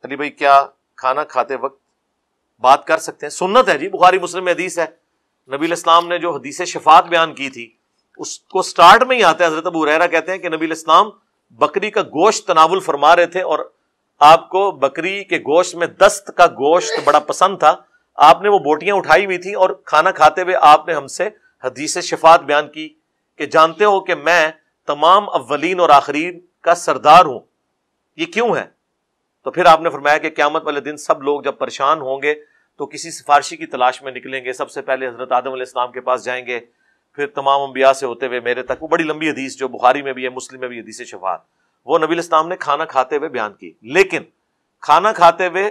علی بھائی کیا کھانا کھاتے وقت بات کر سکتے ہیں؟ سنت ہے جی، بخاری مسلم میں حدیث ہے، نبی علیہ السلام نے جو حدیث شفاعت بیان کی تھی اس کو سٹارٹ میں ہی آتا ہے، حضرت ابو ہریرہ کہتے ہیں کہ نبی علیہ السلام بکری کا گوشت تناول فرما رہے تھے اور آپ کو بکری کے گوشت میں دست کا گوشت بڑا پسند تھا، آپ نے وہ بوٹیاں اٹھائی ہوئی تھی اور کھانا کھاتے ہوئے آپ نے ہم سے حدیث شفاعت بیان کی کہ جانتے ہو کہ میں تمام اولین اور آخرین کا سردار ہوں، یہ کیوں ہے؟ تو پھر آپ نے فرمایا کہ قیامت والے دن سب لوگ جب پریشان ہوں گے تو کسی سفارشی کی تلاش میں نکلیں گے، سب سے پہلے حضرت آدم علیہ السلام کے پاس جائیں گے، پھر تمام انبیاء سے ہوتے ہوئے میرے تک۔ وہ بڑی لمبی حدیث جو بخاری میں بھی ہے، مسلم میں بھی حدیث شفاعت، وہ نبی علیہ السلام نے کھانا کھاتے ہوئے بیان کی۔ لیکن کھانا کھاتے ہوئے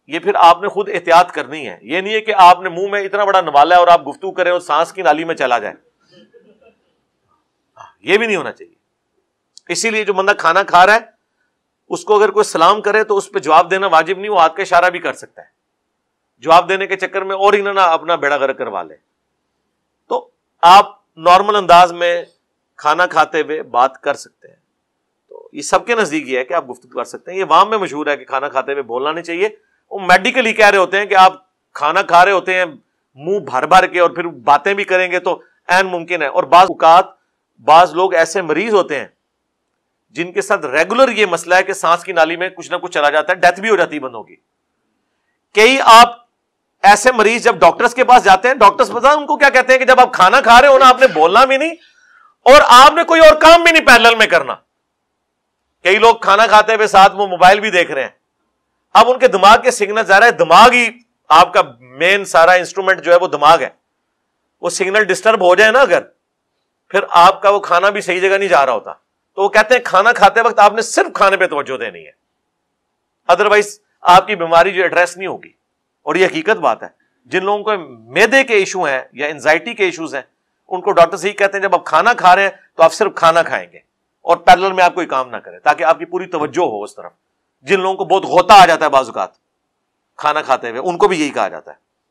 یہ پھر آپ نے خود احتیاط کرنی ہے، یہ نہیں ہے کہ آپ نے منہ میں اتنا بڑا نوالا ہے اور آپ گفتگو کریں اور سانس کی نالی میں چلا جائے، یہ بھی نہیں ہونا چاہیے۔ اسی لیے جو بندہ کھانا کھا رہا ہے اس کو اگر کوئی سلام کرے تو اس پہ جواب دینا واجب نہیں، وہ ہاتھ کا اشارہ بھی کر سکتا ہے، جواب دینے کے چکر میں اور ہی نہ اپنا بیڑا غرق کروا لے۔ تو آپ نارمل انداز میں کھانا کھاتے ہوئے بات کر سکتے ہیں، تو یہ سب کے نزدیک یہ ہے کہ آپ گفتگو کر سکتے ہیں۔ یہ عوام میں مشہور ہے کہ کھانا کھاتے ہوئے بولنا نہیں چاہیے، وہ میڈیکلی کہہ رہے ہوتے ہیں کہ آپ کھانا کھا رہے ہوتے ہیں منہ بھر بھر کے اور پھر باتیں بھی کریں گے تو عین ممکن ہے۔ اور بعض اوقات بعض لوگ ایسے مریض ہوتے ہیں جن کے ساتھ ریگولر یہ مسئلہ ہے کہ سانس کی نالی میں کچھ نہ کچھ چلا جاتا ہے، ڈیتھ بھی ہو جاتی ہے بندوں کی۔ کئی آپ ایسے مریض جب ڈاکٹرز کے پاس جاتے ہیں، ڈاکٹرز پتہ ان کو کیا کہتے ہیں کہ جب آپ کھانا کھا رہے ہو نا، آپ نے بولنا بھی نہیں اور آپ نے کوئی اور کام بھی نہیں پیرلل میں کرنا۔ کئی لوگ کھانا کھاتے ہوئے ساتھ وہ موبائل بھی دیکھ رہے ہیں، اب ان کے دماغ کے سگنل ظاہر ہے، دماغ ہی آپ کا مین سارا انسٹرومنٹ جو ہے وہ دماغ ہے، وہ سگنل ڈسٹرب ہو جائے نا اگر، پھر آپ کا وہ کھانا بھی صحیح جگہ نہیں جا رہا ہوتا۔ تو وہ کہتے ہیں کھانا کھاتے وقت آپ نے صرف کھانے پہ توجہ دینی ہے، ادروائز آپ کی بیماری جو ایڈریس نہیں ہوگی۔ اور یہ حقیقت بات ہے، جن لوگوں کو معدے کے ایشو ہیں یا انزائٹی کے ایشوز ہیں ان کو ڈاکٹر سے ہی کہتے ہیں جب آپ کھانا کھا رہے ہیں تو آپ صرف کھانا کھائیں گے اور پیرلل میں آپ کوئی کام نہ کریں، تاکہ آپ کی پوری توجہ ہو اس طرف۔ جن لوگوں کو بہت غوطہ آ جاتا ہے بعض اوقات کھانا کھاتے ہوئے، ان کو بھی یہی کہا جاتا ہے۔